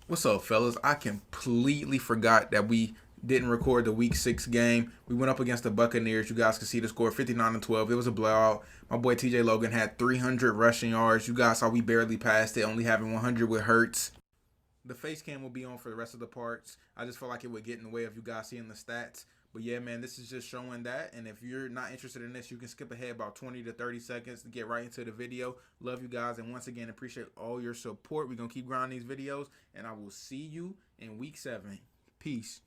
What's up, fellas? I completely forgot that we didn't record the Week 6 game. We went up against the Buccaneers. You guys can see the score 59-12. It was a blowout. My boy TJ Logan had 300 rushing yards. You guys saw we barely passed it, only having 100 with Hurts. The face cam will be on for the rest of the parts. I just felt like it would get in the way of you guys seeing the stats. But yeah, man, this is just showing that. And if you're not interested in this, you can skip ahead about 20 to 30 seconds to get right into the video. Love you guys. And once again, appreciate all your support. We're going to keep grinding these videos. And I will see you in week 7. Peace.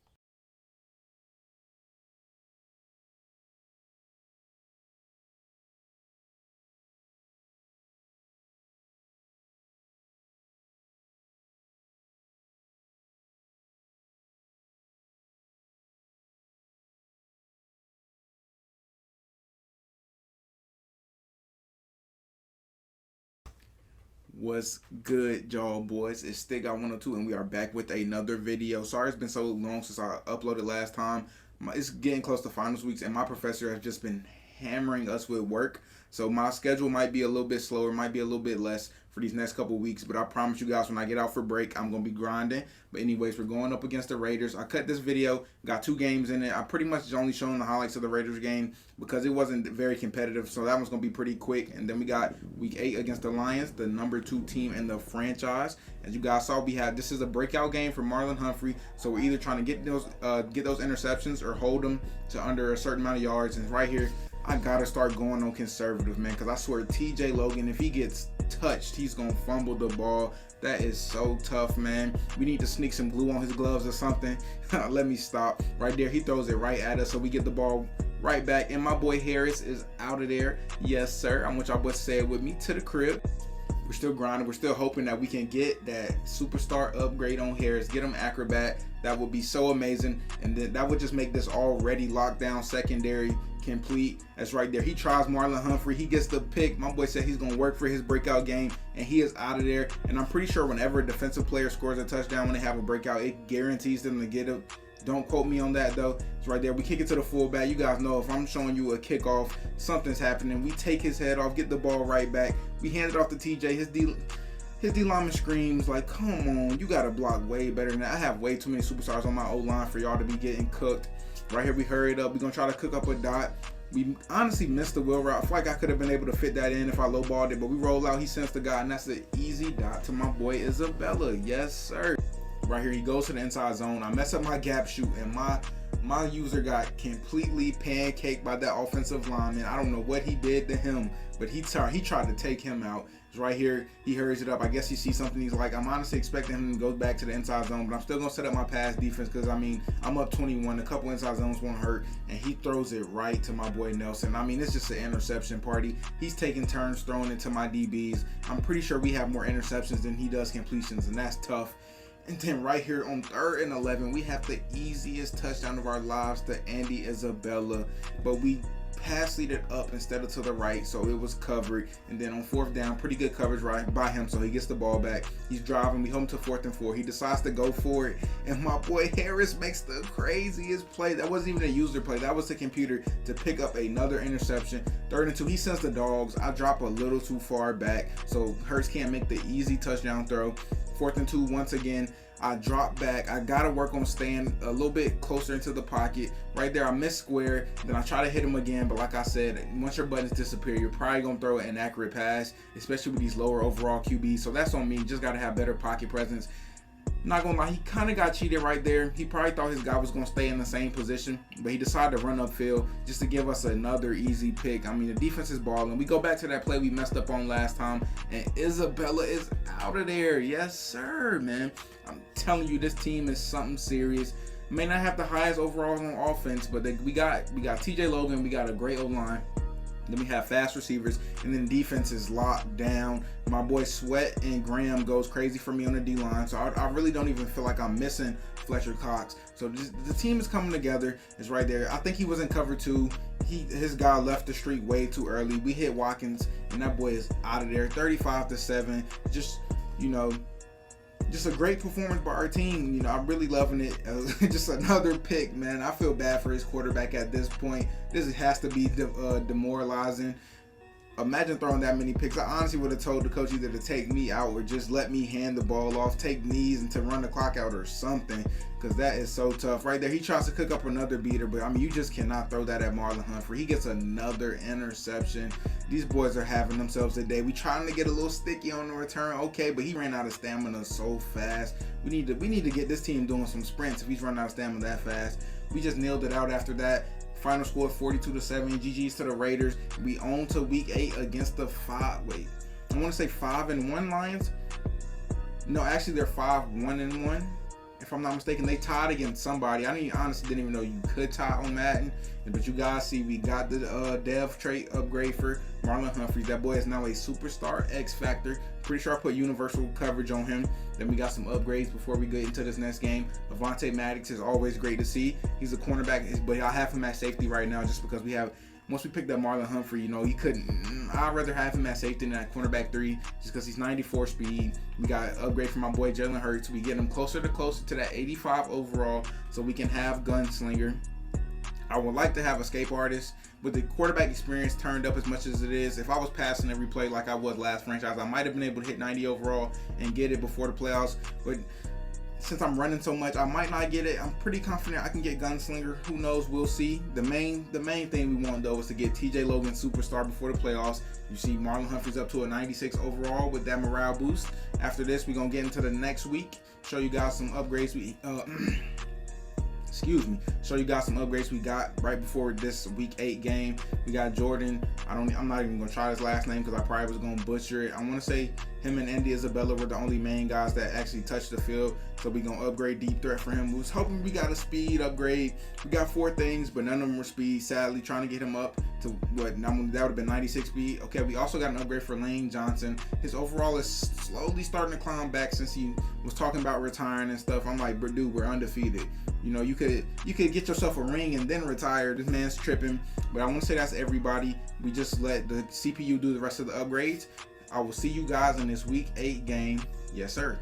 What's good, y'all boys? It's Stick Got 102, and we are back with another video. Sorry it's been so long since I uploaded last time. It's getting close to finals weeks, and my professor has just been hammering us with work. So my schedule might be a little bit slower, might be a little bit less for these next couple weeks. But I promise you guys, when I get out for break, I'm going to be grinding. But anyways, we're going up against the Raiders. I cut this video, got 2 games in it. I pretty much only showing the highlights of the Raiders game because it wasn't very competitive. So that one's going to be pretty quick. And then we got week 8 against the Lions, the number 2 team in the franchise. As you guys saw, this is a breakout game for Marlon Humphrey. So we're either trying to get those interceptions or hold them to under a certain amount of yards. And right here, I gotta start going on conservative, man, because I swear TJ Logan, if he gets touched, he's gonna fumble the ball. That is so tough, man. We need to sneak some glue on his gloves or something. Let me stop. Right there, he throws it right at us, so we get the ball right back. And my boy Harris is out of there. Yes, sir. I want y'all boys to say it with me, to the crib. We're still grinding. We're still hoping that we can get that superstar upgrade on Harris, get him acrobat. That would be so amazing. And then that would just make this already locked down secondary complete. That's right there. He tries Marlon Humphrey. He gets the pick. My boy said he's going to work for his breakout game, and he is out of there. And I'm pretty sure whenever a defensive player scores a touchdown when they have a breakout, it guarantees them to get it. Don't quote me on that, though. It's right there. We kick it to the fullback. You guys know if I'm showing you a kickoff, something's happening. We take his head off, get the ball right back. We hand it off to TJ. His D lineman screams like, come on, you got to block way better than that. I have way too many superstars on my O-line for y'all to be getting cooked. Right here, we hurried up. We're going to try to cook up a dot. We honestly missed the wheel route. I feel like I could have been able to fit that in if I lowballed it, but we roll out. He sends the guy, and that's an easy dot to my boy Isabella. Yes, sir. Right here, he goes to the inside zone. I mess up my gap shoot, and my user got completely pancaked by that offensive lineman. I don't know what he did to him, but he tried to take him out. It's right here. He hurries it up. I guess he sees something. He's like, I'm honestly expecting him to go back to the inside zone, but I'm still going to set up my pass defense because, I mean, I'm up 21. A couple inside zones won't hurt, and he throws it right to my boy Nelson. I mean, it's just an interception party. He's taking turns throwing it to my DBs. I'm pretty sure we have more interceptions than he does completions, and that's tough. And then right here on 3rd and 11, we have the easiest touchdown of our lives to Andy Isabella. But we pass lead it up instead of to the right, so it was covered. And then on 4th down, pretty good coverage right by him, so he gets the ball back. He's driving. We home to 4th and 4. He decides to go for it. And my boy Harris makes the craziest play. That wasn't even a user play. That was the computer to pick up another interception. 3rd and 2, he sends the dogs. I drop a little too far back, so Hurts can't make the easy touchdown throw. 4th and 2 once again. I drop back. I gotta work on staying a little bit closer into the pocket. Right there, I miss square. Then I try to hit him again, but like I said, once your buttons disappear, you're probably gonna throw an inaccurate pass, especially with these lower overall QBs. So that's on me. Just gotta have better pocket presence. Not gonna lie, he kind of got cheated right there. He probably thought his guy was gonna stay in the same position, but he decided to run upfield just to give us another easy pick. I mean, the defense is balling. We go back to that play we messed up on last time, and Isabella is out of there. Yes, sir, man. I'm telling you, this team is something serious. May not have the highest overalls on offense, but we got TJ Logan. We got a great O-line. Then we have fast receivers, and then defense is locked down. My boy Sweat and Graham goes crazy for me on the D-line, so I really don't even feel like I'm missing Fletcher Cox. So the team is coming together. It's right there. I think he was in cover 2. His guy left the street way too early. We hit Watkins, and that boy is out of there. 35-7. Just, you know, just a great performance by our team. You know, I'm really loving it. Just another pick, man. I feel bad for his quarterback at this point. This has to be demoralizing. Imagine throwing that many picks. I honestly would have told the coach either to take me out or just let me hand the ball off, take knees and to run the clock out or something, because that is so tough. Right there, he tries to cook up another beater, but I mean, you just cannot throw that at Marlon Humphrey. He gets another interception. These boys are having themselves a day. We trying to get a little sticky on the return, okay, but he ran out of stamina so fast. We need to get this team doing some sprints if he's running out of stamina that fast. We just nailed it out after that. Final score 42-7. GG's to the Raiders. We own to week 8 against the I want to say 5-1 Lions. No, actually they're 5-1-1. If I'm not mistaken, they tied against somebody. I honestly didn't even know you could tie on Madden. But you guys see, we got the dev trait upgrade for Marlon Humphreys. That boy is now a superstar X Factor. Pretty sure I put universal coverage on him. Then we got some upgrades before we get into this next game. Avonte Maddox is always great to see. He's a cornerback, but I have him at safety right now just because once we picked up Marlon Humphrey, you know, I'd rather have him at safety than at cornerback 3 just because he's 94 speed. We got an upgrade from my boy Jalen Hurts. We get him closer to that 85 overall so we can have Gunslinger. I would like to have Escape Artist. With the quarterback experience turned up as much as it is, if I was passing every play like I was last franchise, I might have been able to hit 90 overall and get it before the playoffs. But since I'm running so much, I might not get it. I'm pretty confident I can get Gunslinger. Who knows? We'll see. The main thing we want though is to get TJ Logan superstar before the playoffs. You see Marlon Humphrey's up to a 96 overall with that morale boost. After this, we're gonna get into the next week. Show you guys some upgrades show you guys some upgrades we got right before this week 8 game. We got Jordan. I'm not even gonna try his last name because I probably was gonna butcher it. I want to say him and Andy Isabella were the only main guys that actually touched the field, so we gonna upgrade deep threat for him. We was hoping we got a speed upgrade. We got 4 things, but none of them were speed. Sadly, trying to get him up to what that would have been 96 speed. Okay, we also got an upgrade for Lane Johnson. His overall is slowly starting to climb back since he was talking about retiring and stuff. I'm like, dude, we're undefeated. You know, you could get yourself a ring and then retire. This man's tripping. But I want to say that's everybody. We just let the CPU do the rest of the upgrades. I will see you guys in this week 8 game. Yes, sir.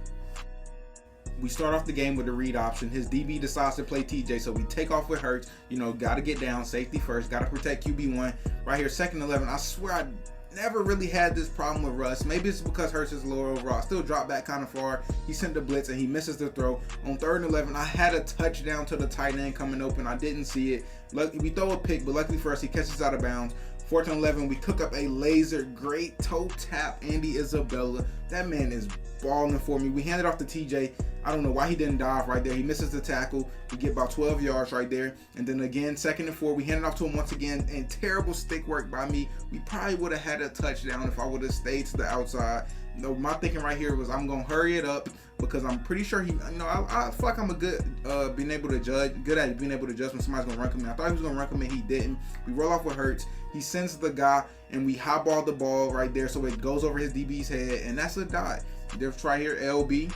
We start off the game with the read option. His DB decides to play TJ, so we take off with Hurts. You know, got to get down, safety first, got to protect QB1. Right here, 2nd and 11. I swear I never really had this problem with Russ. Maybe it's because Hurts is lower overall. I still drop back kind of far. He sent the blitz and he misses the throw. On 3rd and 11, I had a touchdown to the tight end coming open. I didn't see it. We throw a pick, but luckily for us, he catches out of bounds. 4th and 11, we cook up a laser, great toe tap, Andy Isabella. That man is balling for me. We hand it off to TJ. I don't know why he didn't dive right there. He misses the tackle. We get about 12 yards right there. And then again, 2nd and 4, we hand it off to him once again. And terrible stick work by me. We probably would have had a touchdown if I would have stayed to the outside. No, my thinking right here was I'm going to hurry it up because I'm pretty sure he, you know, I feel like I'm a good, good at being able to judge when somebody's going to run commit. I thought he was going to run commit. He didn't. We roll off with Hurts. He sends the guy and we highball the ball right there so it goes over his DB's head. And that's a dot. There's right here, LB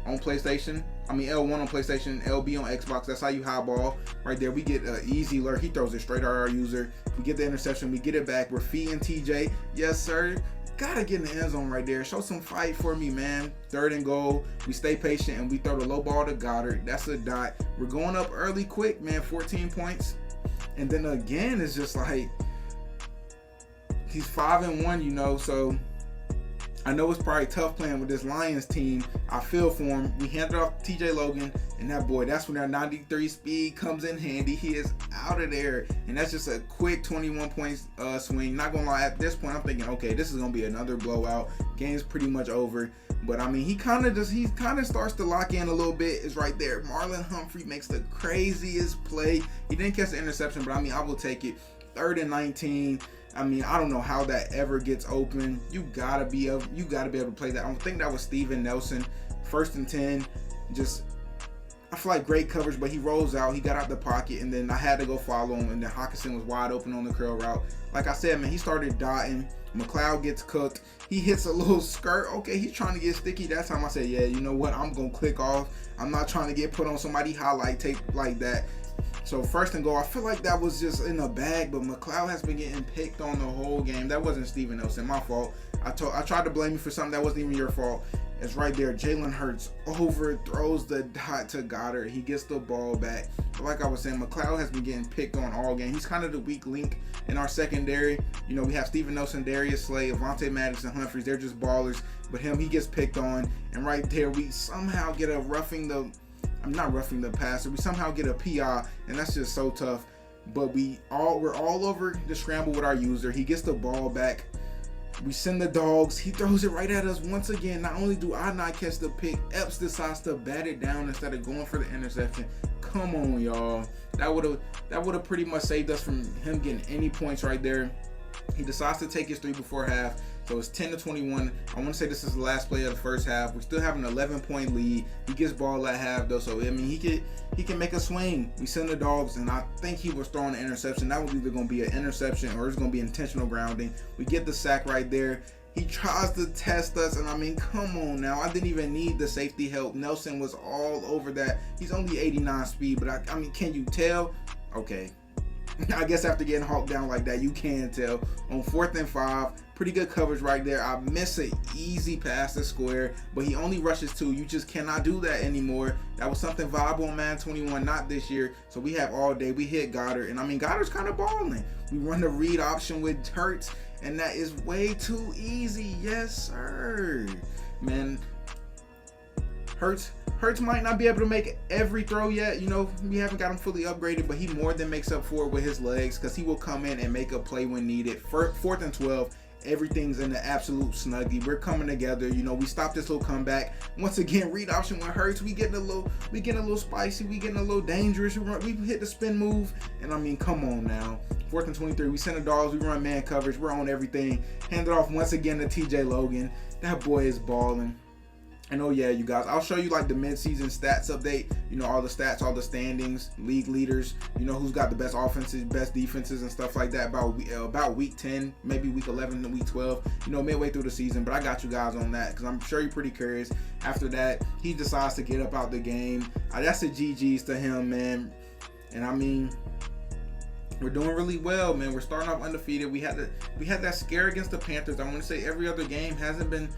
on PlayStation. I mean L1 on PlayStation, LB on Xbox. That's how you highball. Right there, we get an easy lurk. He throws it straight at our user. We get the interception. We get it back. We're feeding TJ. Yes, sir. Gotta get in the end zone right there. Show some fight for me, man. 3rd and goal. We stay patient and we throw the low ball to Goddard. That's a dot. We're going up early quick, man. 14 points. And then again, it's just like he's 5-1, you know, so I know it's probably tough playing with this Lions team. I feel for him. We hand it off to TJ Logan, and that boy, that's when that 93 speed comes in handy. He is out of there, and that's just a quick 21 points swing. Not gonna lie, at this point, I'm thinking, okay, this is gonna be another blowout. Game's pretty much over. But I mean, he kind of starts to lock in a little bit. Is right there. Marlon Humphrey makes the craziest play. He didn't catch the interception, but I mean, I will take it. 3rd and 19. I mean, I don't know how that ever gets open. You gotta be able to play that. I don't think that was Steven Nelson. 1st and 10. Just, I feel like great coverage, but he rolls out. He got out the pocket, and then I had to go follow him, and then Hockenson was wide open on the curl route. Like I said, man, he started dotting. McLeod gets cooked. He hits a little skirt. Okay, he's trying to get sticky. That time I said, yeah, you know what? I'm gonna click off. I'm not trying to get put on somebody highlight tape like that. So 1st and goal, I feel like that was just in a bag, but McLeod has been getting picked on the whole game. That wasn't Steven Nelson, my fault. I tried to blame you for something that wasn't even your fault. It's right there. Jalen Hurts overthrows the dot to Goddard. He gets the ball back. But like I was saying, McLeod has been getting picked on all game. He's kind of the weak link in our secondary. You know, we have Steven Nelson, Darius Slay, Avonte Maddox, and Humphries. They're just ballers. But he gets picked on. And right there, we somehow get a I'm not roughing the passer. We somehow get a PI, and that's just so tough. But we're all over the scramble with our user. He gets the ball back. We send the dogs. He throws it right at us once again. Not only do I not catch the pick, Epps decides to bat it down instead of going for the interception. Come on, y'all. That would have pretty much saved us from him getting any points right there. He decides to take his 3 before half. So it's 10-21. I want to say this is the last play of the first half. We still have an 11-point lead. He gets ball at half though, so I mean he can make a swing. We send the dogs, and I think he was throwing an interception. That was either going to be an interception or it's going to be intentional grounding. We get the sack right there. He tries to test us, and I mean, come on now. I didn't even need the safety help. Nelson was all over that. He's only 89 speed, but I mean, can you tell? Okay. I guess after getting hawked down like that, you can tell. On 4th and 5, pretty good coverage right there. I miss an easy pass to Square, but he only rushes 2. You just cannot do that anymore. That was something viable on Madden 21, not this year. So we have all day. We hit Goddard, and I mean, Goddard's kind of balling. We run the read option with Hurts, and that is way too easy. Yes, sir. Man, Hurts might not be able to make every throw yet. You know, we haven't got him fully upgraded, but he more than makes up for it with his legs, because he will come in and make a play when needed. 4th and 12, everything's in the absolute snuggie. We're coming together. You know, we stopped this little comeback. Once again, read option with Hurts. We getting a little spicy. We getting a little dangerous. We hit the spin move, and I mean, come on now. 4th and 23. We send the dogs. We run man coverage. We're on everything. Hand it off once again to TJ Logan. That boy is balling. And oh yeah, you guys, I'll show you like the mid-season stats update. You know, all the stats, all the standings, league leaders. You know who's got the best offenses, best defenses, and stuff like that. About week 10, maybe week 11 to week 12. You know, midway through the season. But I got you guys on that because I'm sure you're pretty curious. After that, he decides to get up out the game. That's a GG's to him, man. And I mean, we're doing really well, man. We're starting off undefeated. We had that scare against the Panthers. I want to say every other game hasn't been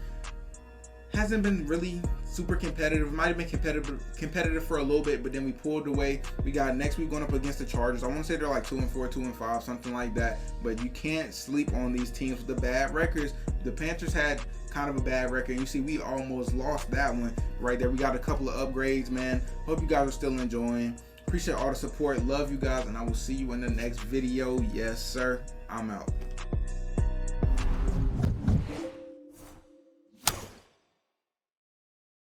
really super competitive. It might have been competitive for a little bit, but then we pulled away. We got next week going up against the Chargers. I want to say they're like 2-4, 2-5, something like that. But you can't sleep on these teams with the bad records. The Panthers had kind of a bad record. You see, we almost lost that one right there. We got a couple of upgrades, man. Hope you guys are still enjoying. Appreciate all the support. Love you guys, and I will see you in the next video. Yes, sir. I'm out.